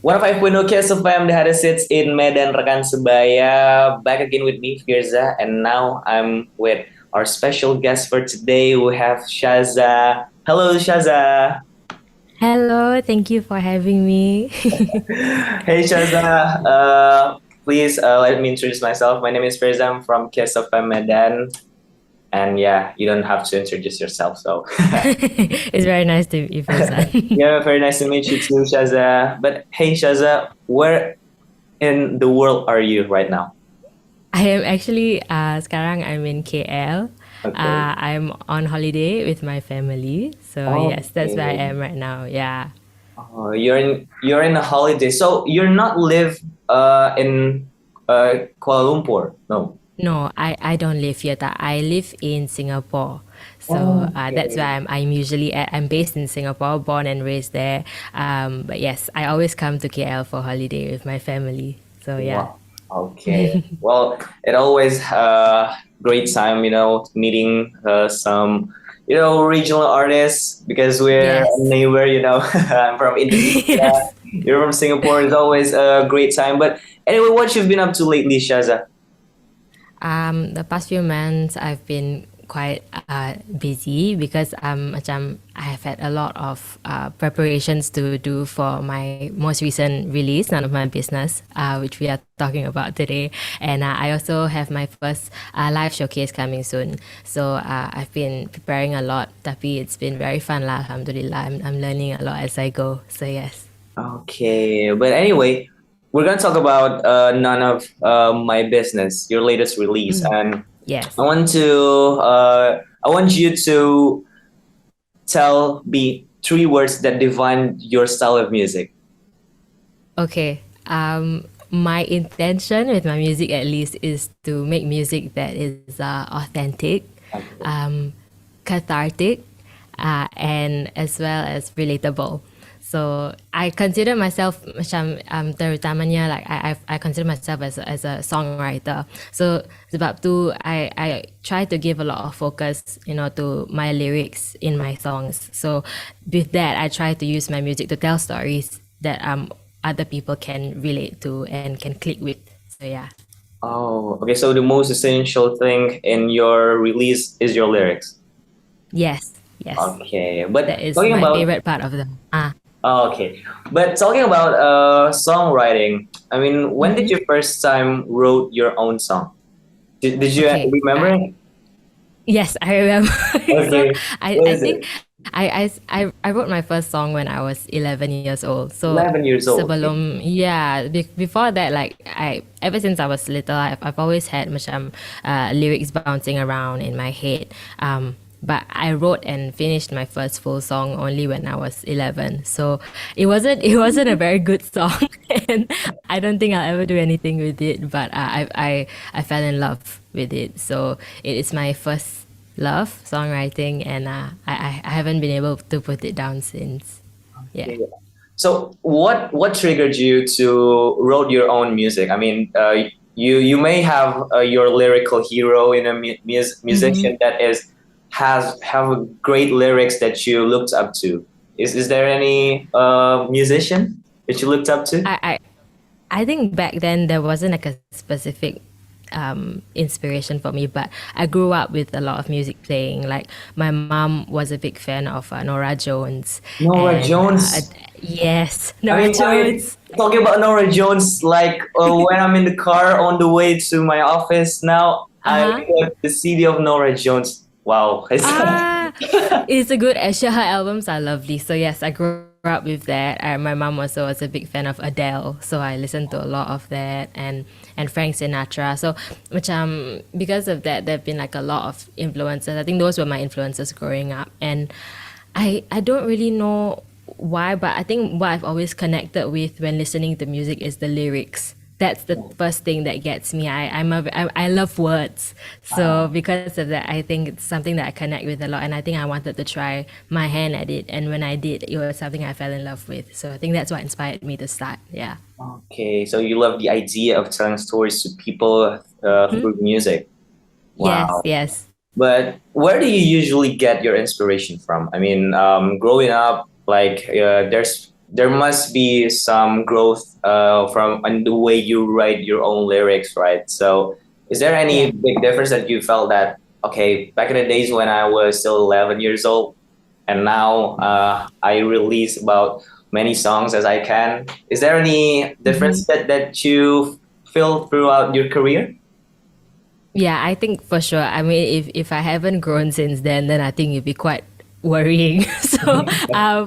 105.0 Kiss FM the hardest hits in Medan rekan sebaya. Back again with me Firza, and now I'm with our special guest for today. We have Shazza. Hello Shazza. Hello, thank you for having me. Hey Shazza. Please let me introduce myself. My name is Firza. I'm from Kiss FM Medan. And yeah, you don't have to introduce yourself. So It's very nice to meet you, Faizan. yeah, very nice to meet you too, Shazza. But hey Shazza, where in the world are you right now? I am actually sekarang I'm in KL. Okay. I'm on holiday with my family. So yes, that's where I Okay. am right now. Yeah. You're in a holiday, so you're not live in Kuala Lumpur. No. No, I don't live here. I live in Singapore. So that's Okay. where I'm usually at. I'm based in Singapore, born and raised there. But yes, I always come to KL for holiday with my family. So yeah. Wow. Okay. Well, it always great time, meeting some, regional artists because we're a Yes. neighbor. I'm from Indonesia. Yes. You're from Singapore. It's always a great time. But anyway, what you've been up to lately, Shaza? The past few months I've been quite busy because macam I have had a lot of preparations to do for my most recent release, None of My Business, which we are talking about today. And I also have my first live showcase coming soon. So I've been preparing a lot, tapi it's been very fun lah, alhamdulillah. I'm learning a lot as I go. So yes. Okay, but anyway, we're gonna talk about none of my business, your latest release, and I Yes. want to I want you to tell me three words that define your style of music. Okay. My intention with my music, at least, is to make music that is authentic, Okay. um, cathartic, and as well as relatable. So I consider myself macam terutamanya like I consider myself as a songwriter. So sebab tu I try to give a lot of focus to my lyrics in my songs. So with that I try to use my music to tell stories that other people can relate to and can click with. So yeah. Oh, okay. So the most essential thing in your release is your lyrics. Yes. Yes. Okay, That but is talking my about favorite part of them. okay, but talking about songwriting, I mean, when did Mm-hmm. you first time wrote your own song? Did you Okay. remember it? Yes, I remember. So Okay, I, what I is think it? I wrote my first song when I was 11 years old. So 11 years old. sebelum, yeah, before that, like ever since I was little, I've always had macam lyrics bouncing around in my head. But I wrote and finished my first full song only when I was 11. So it wasn't a very good song, and I don't think I'll ever do anything with it. But I fell in love with it. So it is my first love songwriting, and I haven't been able to put it down since. Yeah. Okay. So what triggered you to wrote your own music? I mean, you may have your lyrical hero in a Mm-hmm. musician that is has have a great lyrics that you looked up to. Is there any musician that you looked up to? I, I I think back then there wasn't like a specific inspiration for me, but I grew up with a lot of music playing. Like my mom was a big fan of Nora Jones, Nora and Jones. yes, I Nora mean, I mean, Jones. talking about Nora Jones, like when I'm in the car on the way to my office now, Uh I huh. put the CD of Nora Jones. Wow, it's Ah, it's a good Asha. Her albums are lovely. So yes, I grew up with that. My mom also was a big fan of Adele, so I listened to a lot of that and Frank Sinatra. So, because of that, there've been like a lot of influences. I think those were my influences growing up, and I don't really know why, but I think what I've always connected with when listening to music is the lyrics. That's the first thing that gets me. I love words, so because of that, I think it's something that I connect with a lot, and I think I wanted to try my hand at it. And when I did, it was something I fell in love with. So I think that's what inspired me to start. Yeah. okay. So you love the idea of telling stories to people through music. Yes. Wow. Yes. But where do you usually get your inspiration from? I mean, growing up, like there must be some growth from on the way you write your own lyrics, right? So, is there any Yeah. big difference that you felt that okay, back in the days when I was still 11 years old, and now I release about many songs as I can. Is there any difference that you feel throughout your career? Yeah, I think for sure. I mean, if I haven't grown since then I think it'd be quite worrying. So,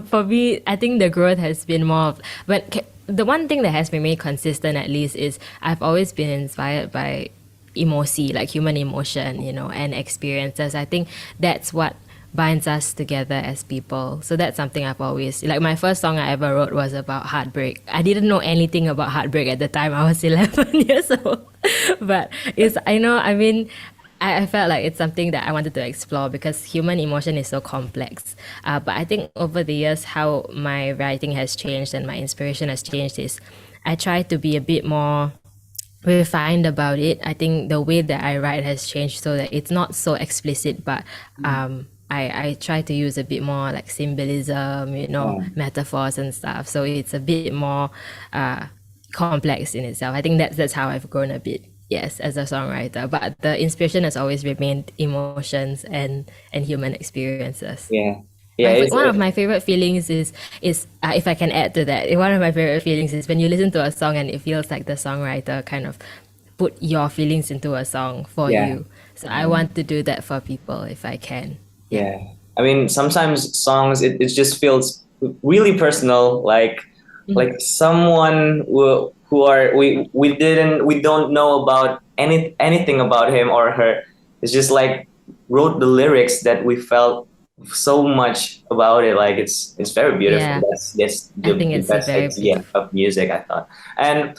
for me, I think the growth has been more of, but the one thing that has been made consistent at least is I've always been inspired by emosi, like human emotion, and experiences. I think that's what binds us together as people. So that's something I've always like. My first song I ever wrote was about heartbreak. I didn't know anything about heartbreak at the time. I was 11 years old, but it's I know. I mean, I felt like it's something that I wanted to explore because human emotion is so complex. But I think over the years, how my writing has changed and my inspiration has changed is I try to be a bit more refined about it. I think the way that I write has changed so that it's not so explicit, but I try to use a bit more like symbolism, Yeah. metaphors and stuff. So it's a bit more uh, complex in itself. I think that's how I've grown a bit. Yes, as a songwriter, but the inspiration has always remained emotions and human experiences. Yeah, yeah. It's One of my favorite feelings is if I can add to that, one of my favorite feelings is when you listen to a song and it feels like the songwriter kind of put your feelings into a song for yeah. you. So I want to do that for people if I can. Yeah. Yeah. I mean, sometimes songs it just feels really personal, like someone who are we don't know about anything about him or her. It's just like wrote the lyrics that we felt so much about it. Like it's very beautiful. Yeah. That's I the, think the it's a best very idea beautiful. of music, I thought. And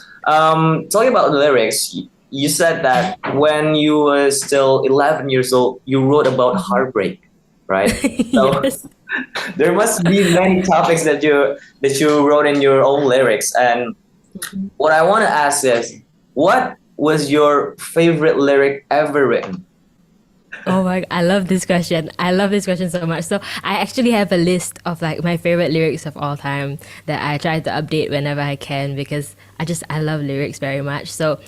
talking about the lyrics, you said that when you were still 11 years old, you wrote about heartbreak, right? So Yes. there must be many topics that you wrote in your own lyrics. And what I want to ask is, what was your favorite lyric ever written? Oh my, I love this question. I love this question so much. So I actually have a list of like my favorite lyrics of all time that I try to update whenever I can because I love lyrics very much. So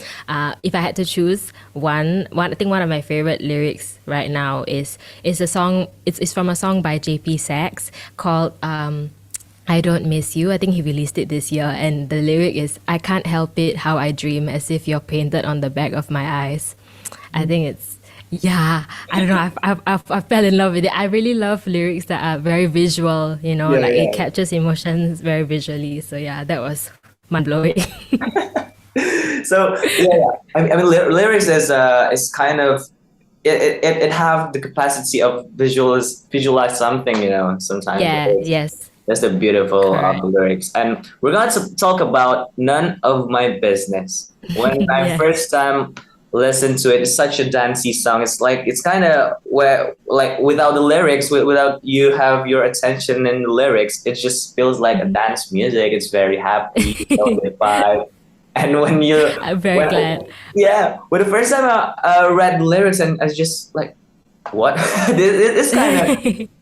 if I had to choose one I think one of my favorite lyrics right now is a song. It's from a song by JP Sachs called I Don't Miss You. I think he released it this year, and the lyric is I can't help it how I dream as if you're painted on the back of my eyes. I think it's yeah. I don't know. I fell in love with it. I really love lyrics that are very visual. Yeah, Like it yeah. captures emotions very visually. So yeah, that was mind blowing. So yeah, yeah. I mean, lyrics is kind of it have the capacity of visualize something. Sometimes Yeah. Yes. that's the beautiful of Correct. the lyrics. And we're going to talk about None of My Business. When I Yes. first time listened to it, it's such a dancey song. It's kind of where like without the lyrics, without you have your attention in the lyrics, it just feels like a dance music. It's very happy, the vibe. And I'm very when glad. yeah, when the first time I read the lyrics and I was just like, what?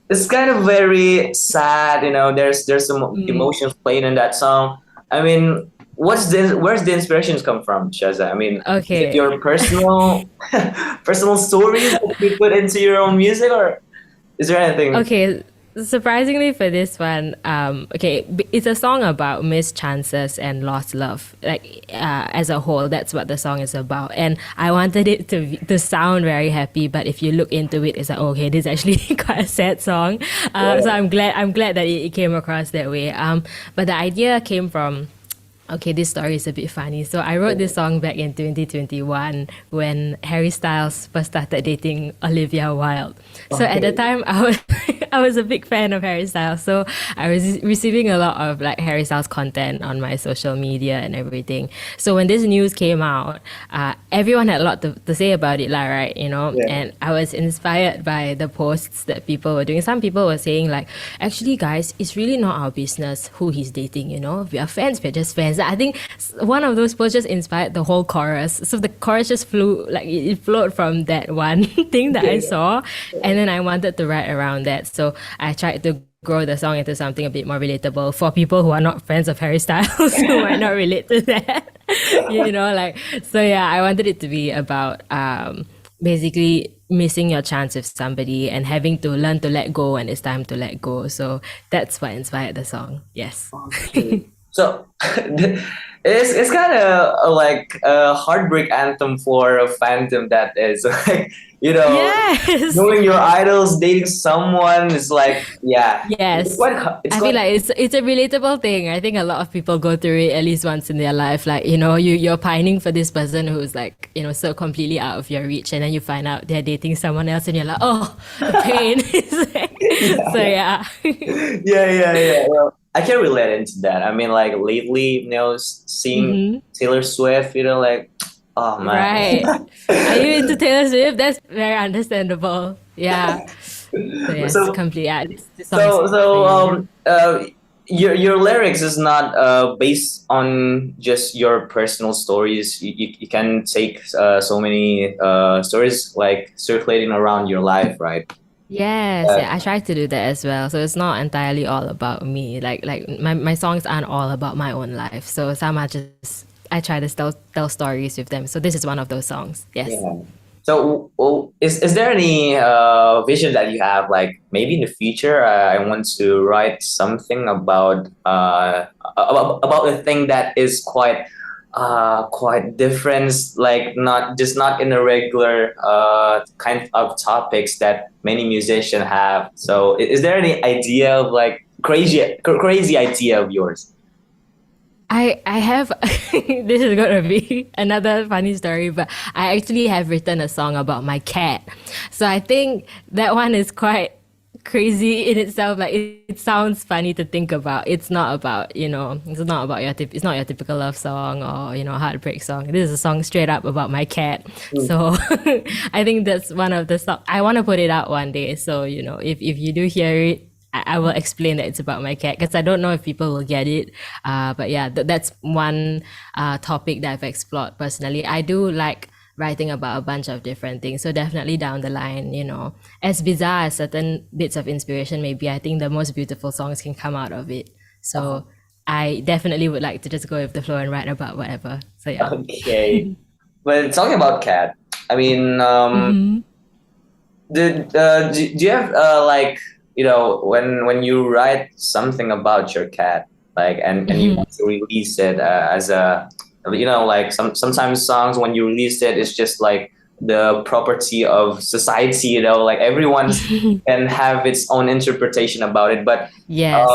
It's kind of very sad. There's some emotions playing in that song. I mean, where's the inspirations come from, Shaza? I mean, is it Okay. your personal personal stories that you put into your own music, or is there anything? Okay, surprisingly for this one, okay, it's a song about missed chances and lost love. Like as a whole, that's what the song is about. And I wanted it to sound very happy, but if you look into it, it's like okay, this is actually quite a sad song. So Yeah, I'm glad that it came across that way. But the idea came from. Okay, this story is a bit funny. So I wrote this song back in 2021 when Harry Styles first started dating Olivia Wilde. So at the okay. time, I was I was a big fan of Harry Styles. So I was receiving a lot of like Harry Styles content on my social media and everything. So when this news came out, everyone had a lot to say about it, lah, right? Yeah, And I was inspired by the posts that people were doing. Some people were saying like, actually, guys, it's really not our business who he's dating. We are fans, we're just fans. I think one of those posts just inspired the whole chorus. So the chorus just flew like it flowed from that one thing that I yeah, saw, and then I wanted to write around that. So I tried to grow the song into something a bit more relatable for people who are not fans of Harry Styles who might not relate to that. Like, so yeah, I wanted it to be about basically missing your chance with somebody and having to learn to let go when it's time to let go. So that's what inspired the song. Yes. Okay. So it's kind of like a heartbreak anthem for a fandom that is like, you know, Yes. knowing your idols dating someone is like, yeah, it's Yes. quite, it's I quite, feel like it's a relatable thing. I think a lot of people go through it at least once in their life. Like, you're pining for this person who's like, so completely out of your reach, and then you find out they're dating someone else and you're like, oh, the pain. So yeah, yeah. yeah. Well, I can relate into that. I mean, like lately, seeing Hmm. Taylor Swift, like, oh man. Right. Are you into Taylor Swift? That's very understandable. Yeah. So yes, So complete. Yeah, this song is So for so you. Yeah. your lyrics is not based on just your personal stories. You can take so many stories like circulating around your life, right? Yes, Uh, yeah, I try to do that as well. So it's not entirely all about me. Like my songs aren't all about my own life. So some are just I try to tell stories with them. So this is one of those songs. Yes. yeah. So is there any vision that you have, like maybe in the future? I want to write something about a thing that is quite different, like not in a regular kind of topics that many musicians have. So is there any idea of like crazy idea of yours? I have this is gonna be another funny story, but I actually have written a song about my cat. So I think that one is quite crazy in itself. Like it sounds funny to think about. It's not about it's not about it's not your typical love song or heartbreak song. This is a song straight up about my cat. Mm. So I think that's one of the song I want to put it out one day. So if you do hear it, I will explain that it's about my cat because I don't know if people will get it. But yeah, that's one topic that I've explored personally. I do like writing about a bunch of different things. So definitely down the line, as bizarre as certain bits of inspiration maybe, I think the most beautiful songs can come out of it. Uh-huh. So I definitely would like to just go with the flow and write about whatever. So yeah. Okay. But talking about cat, I mean, Mm-hmm. do you have like when you write something about your cat, like and you Mm-hmm. want to release it as a like sometimes songs when you release it, it's just like the property of society, like everyone's can have its own interpretation about it, but Yes.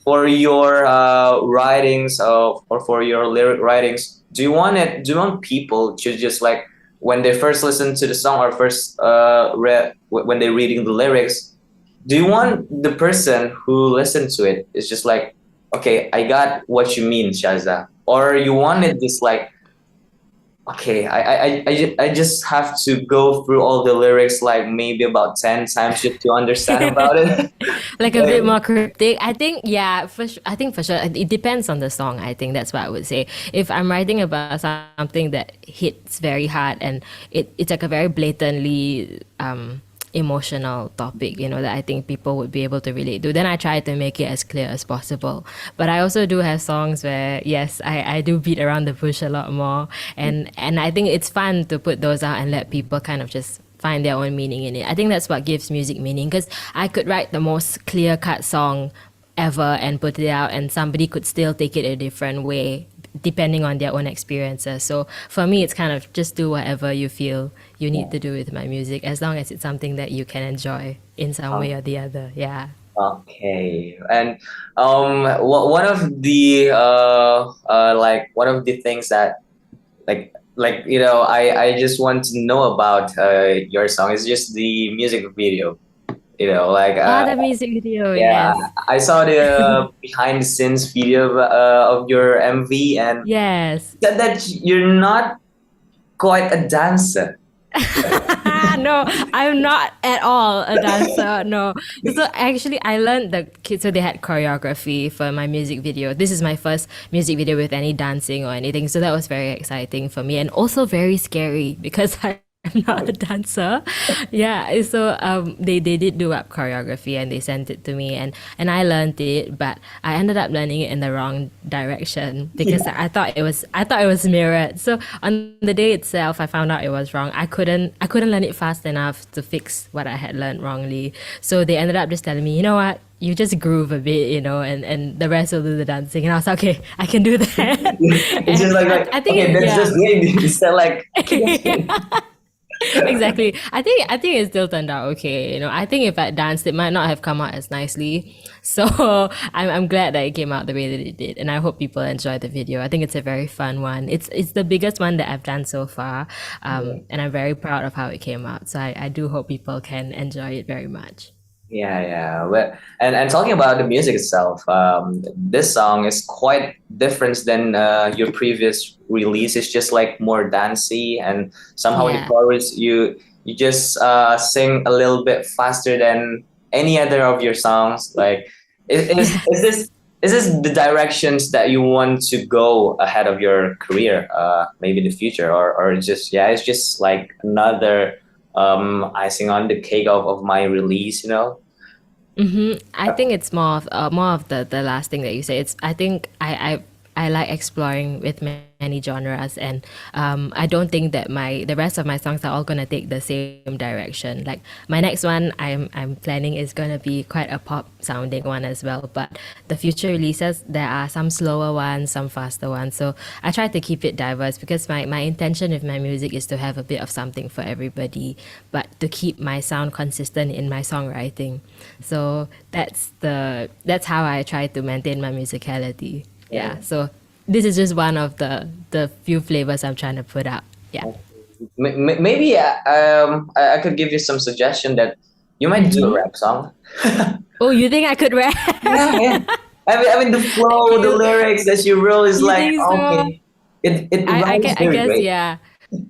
for your writings or for your lyric writings, do you want people to just like when they first listen to the song or first when they're reading the lyrics, do you want the person who listened to it is just like, okay, I got what you mean, Shaza, or you want it just like, okay, I just have to go through all the lyrics like maybe about 10 times just to understand about it. Like a bit Like, more cryptic. I think, yeah, I think for sure it depends on the song. I think that's what I would say. If I'm writing about something that hits very hard and it's like a very blatantly emotional topic, that I think people would be able to relate to, then I try to make it as clear as possible. But I also do have songs where, yes, I do beat around the bush a lot more, and I think it's fun to put those out and let people kind of just find their own meaning in it. I think that's what gives music meaning, because I could write the most clear cut song ever and put it out, and somebody could still take it a different way depending on their own experiences. So for me, it's kind of just do whatever you feel you need to do with my music, as long as it's something that you can enjoy in some yeah. way or the other. Yeah. Okay, and one of the like one of the things that like I just want to know about your song is just the music video. Like Ah, the music video, yeah, yes. I saw the behind the scenes video of your MV, and Yes. said that you're not quite a dancer. No, I'm not at all a dancer. No. So actually, I learned the kids, so they had choreography for my music video. This is my first music video with any dancing or anything. So that was very exciting for me and also very scary because I I'm not a dancer. Yeah, so they did do up choreography and they sent it to me and I learned it, but I ended up learning it in the wrong direction because Yeah. I thought it was mirrored. So on the day itself, I found out it was wrong. I couldn't learn it fast enough to fix what I had learned wrongly. So they ended up just telling me, you know what? You just groove a bit, and the rest will do the dancing. And I was like, okay, I can do that. It's And just I okay, think, that's yeah. just great. It's not like Exactly. I think it still turned out okay. I think if I danced, it might not have come out as nicely. So I'm glad that it came out the way that it did, and I hope people enjoy the video. I think it's a very fun one. It's the biggest one that I've done so far, and I'm very proud of how it came out. So I do hope people can enjoy it very much. yeah, yeah. But and talking about the music itself, this song is quite different than your previous release. It's just like more dancey, and somehow in the Yeah. chorus you just sing a little bit faster than any other of your songs. Like, is Yes. this the directions that you want to go ahead of your career, maybe in the future, or it's just yeah, it's just like another icing on the cake of my release, you know? I think it's more of the last thing that you say. It's I think I like exploring with many genres, and I don't think that my the rest of my songs are all gonna take the same direction. Like my next one, I'm planning is gonna be quite a pop sounding one as well. But the future releases, there are some slower ones, some faster ones. So I try to keep it diverse because my intention with my music is to have a bit of something for everybody, but to keep my sound consistent in my songwriting. So that's how I try to maintain my musicality. Yeah. Yeah. So this is just one of the few flavors I'm trying to put out. Yeah. Maybe I could give you some suggestion that you might do a rap song. Oh, you think I could rap? Yeah, yeah. I mean the flow, the you, lyrics that you wrote is you like think so? okay, it rhymes I very guess great. yeah.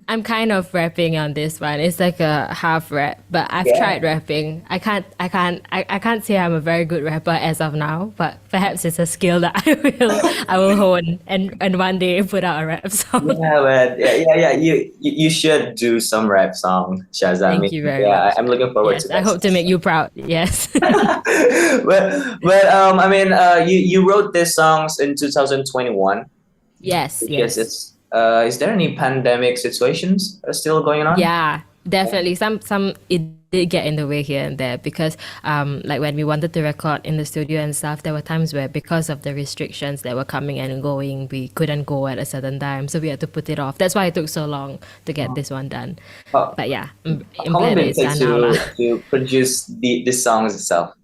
I'm kind of rapping on this one. It's like a half rap, but I've Yeah. tried rapping. I can't say I'm a very good rapper as of now, but perhaps it's a skill that I will hone and one day put out a rap song. Yeah, but yeah. You should do some rap song, Shazza. I Thank mean, you very yeah, much. I'm looking forward to Yes, I that. hope to make you proud. Yes. But I mean, you wrote these songs in 2021, Yes, which is yes. it's is there any pandemic situations still going on? Yeah, definitely. Some it did get in the way here and there because like when we wanted to record in the studio and stuff, there were times where because of the restrictions that were coming and going, we couldn't go at a certain time. So we had to put it off. That's why it took so long to get this one done. How, But yeah, I'm how long glad that did it it's take done now lah. to produce the songs itself?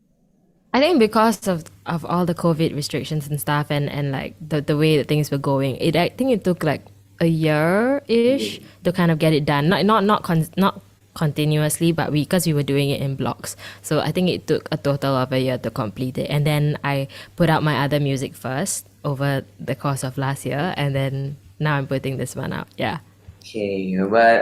I think because of all the COVID restrictions and stuff and like the way that things were going, I think it took like a year ish to kind of get it done. Not continuously, but because we were doing it in blocks. So I think it took a total of a year to complete it. And then I put out my other music first over the course of last year, and then now I'm putting this one out. Yeah. Okay, but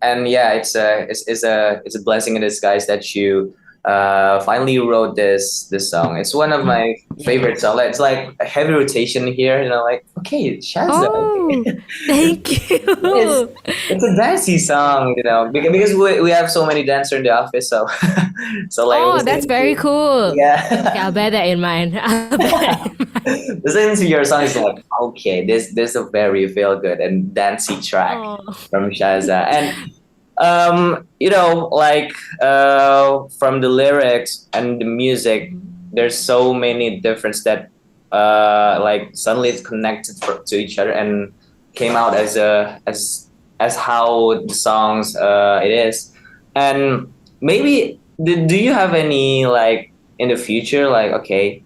and yeah, it's a blessing in disguise that you finally wrote this song. It's one of my Yeah. favorite songs. It's like a heavy rotation here, you know, like okay, Shazza. Oh, Okay. thank It's you. it's a dancey song, you know, because we have so many dancers in the office, so so like Oh, that's listening very to cool. Okay, yeah. I'll bear that in mind. I'll bear that in mind. Listening to your song is like, okay, this a very feel good and dancey track Oh. from Shazza. And you know, like from the lyrics and the music, there's so many difference that like suddenly it's connected to each other and came out as a as how the songs it is. And maybe do you have any like in the future like okay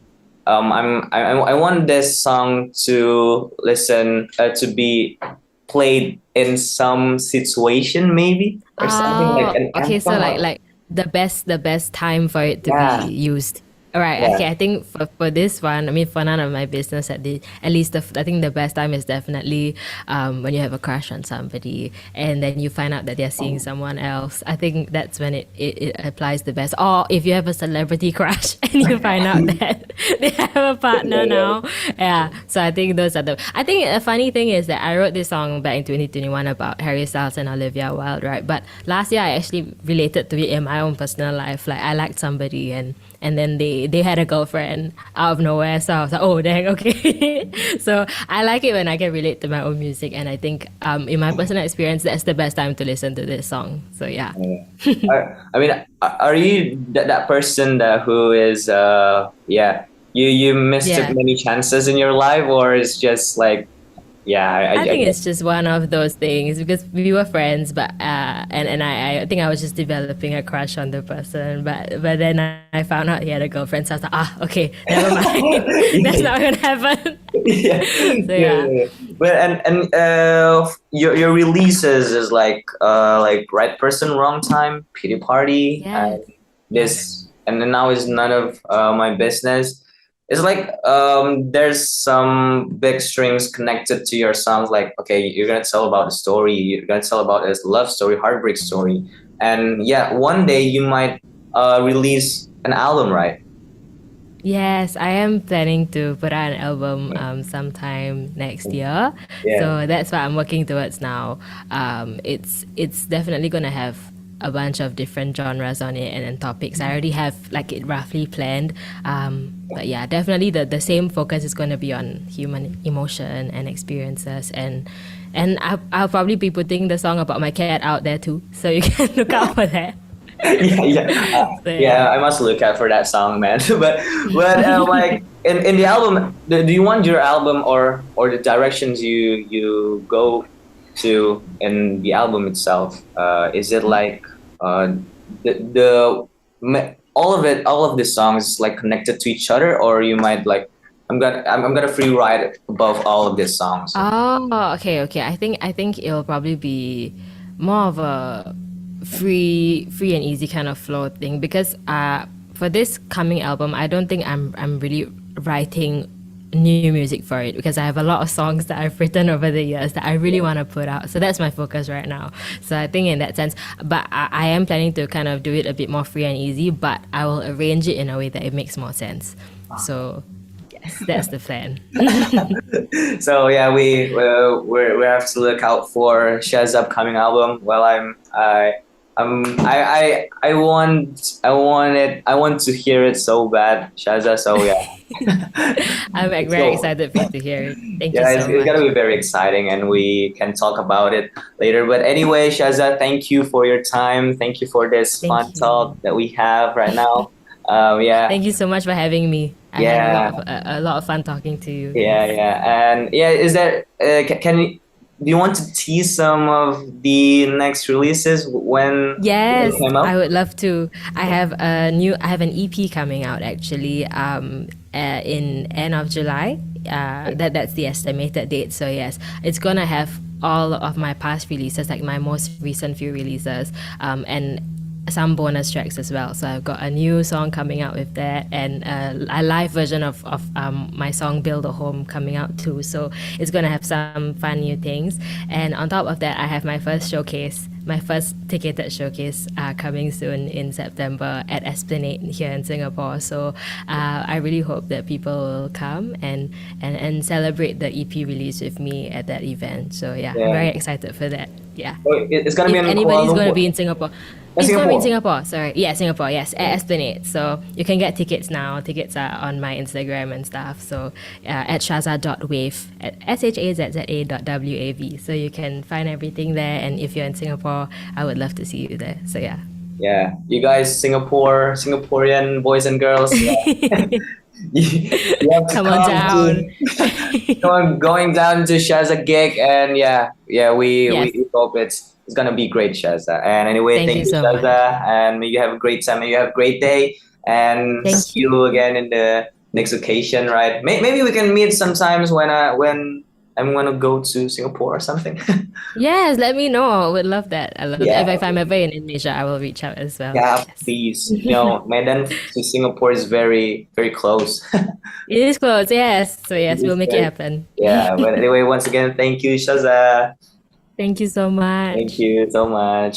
I want this song to listen to be played in some situation maybe or something like Oh, an okay. So anthem or like the best time for it to be yeah used. All right. Yeah. Okay. I think for this one, I mean, for none of my business, at least I think the best time is definitely when you have a crush on somebody and then you find out that they're seeing someone else. I think that's when it applies the best. Or if you have a celebrity crush and you find out that they have a partner now. Yeah. So I think those are the. I think a funny thing is that I wrote this song back in 2021 about Harry Styles and Olivia Wilde, right? But last year I actually related to it in my own personal life. Like I liked somebody and then they had a girlfriend out of nowhere. So I was like, oh dang, okay. So I like it when I can relate to my own music, and I think in my personal experience, that's the best time to listen to this song. So yeah. Yeah. I mean, are you that person that who is yeah, you mistook Yeah. many chances in your life, or it's just like yeah, I I think get it's just one of those things because we were friends, but and I think I was just developing a crush on the person, but then I found out he had a girlfriend, so I was like, ah, okay, never mind, that's yeah, not gonna happen. yeah, So yeah, yeah, yeah. But and your releases is like right person wrong time, pity party, yes, and yes. this and then now is none of my business. It's like there's some big strings connected to your songs. Like okay, you're gonna tell about a story, you're gonna tell about a love story, heartbreak story, and yeah, one day you might release an album, right? Yes, I am planning to put out an album sometime next year. Yeah. So that's what I'm working towards now. It's definitely gonna have a bunch of different genres on it and topics. I already have like it roughly planned. But yeah, definitely the same focus is gonna be on human emotion and experiences and I'll probably be putting the song about my cat out there too. So you can look out for that. Yeah, yeah, So yeah. yeah. I must look out for that song, man. But like in the album, do you want your album or the directions you go to in the album itself? Is it like uh all of the songs like connected to each other, or you might like I'm gonna free ride above all of these songs. Oh, okay, okay. I think it'll probably be more of a free and easy kind of flow thing because for this coming album, I don't think I'm really writing new music for it because I have a lot of songs that I've written over the years that I really want to put out. So that's my focus right now. So I think in that sense, but I am planning to kind of do it a bit more free and easy, but I will arrange it in a way that it makes more sense. So yes, that's the plan. So yeah, we have to look out for Shaz's upcoming album. Well, I want to hear it so bad, Shazza. So yeah, I'm like very so excited for you to hear it. Thank you yeah, so it's gonna much. be very exciting, and we can talk about it later. But anyway, Shazza, thank you for your time. Thank you for this fun Thank you. talk that we have right now. Yeah, Thank you so much for having me. I had yeah. a lot of fun talking to you. Yeah, Yes. yeah, and yeah, is there? Can you? Do you want to tease some of the next releases when they Yes, came I out? would love to. I have an EP coming out actually in end of July. That's the estimated date. So yes, it's gonna have all of my past releases, like my most recent few releases, and some bonus tracks as well. So I've got a new song coming out with that and a live version of my song Build a Home coming out too. So it's going to have some fun new things. And on top of that, I have my first showcase, my first ticketed showcase coming soon in September at Esplanade here in Singapore. So I really hope that people will come and celebrate the EP release with me at that event. So yeah, I'm Yeah, very excited for that. Yeah. so it's gonna be If in Kuala anybody's going to Lumpur, be in Singapore, it's going to be in Singapore. Singapore. Sorry, yeah, Singapore. Yes, at Esplanade. So you can get tickets now. Tickets are on my Instagram and stuff. So at shazza.wave at shazza.wav. So you can find everything there. And if you're in Singapore, I would love to see you there. So yeah. Yeah, you guys, Singaporean boys and girls, yeah, you have to Come on come down. to going down to Shazza gig, and yeah, yeah, Yes. we hope it's gonna be great, Shazza. And anyway, Thank thank you you, so much. Shazza, and may you have a great time, may you have a great day, and see Thank you you. again in the next occasion, right? Maybe we can meet sometimes when I'm gonna go to Singapore or something. Yes, let me know. I would love that. I love that. Yeah, If I'm ever in Indonesia, I will reach out as well. yeah, Yes. please. Medan to Singapore is very, very close. It is close, yes. So It yes, we'll is make it very, happen. yeah. But anyway, once again, thank you, Shaza. Thank you so Thank much. you so much.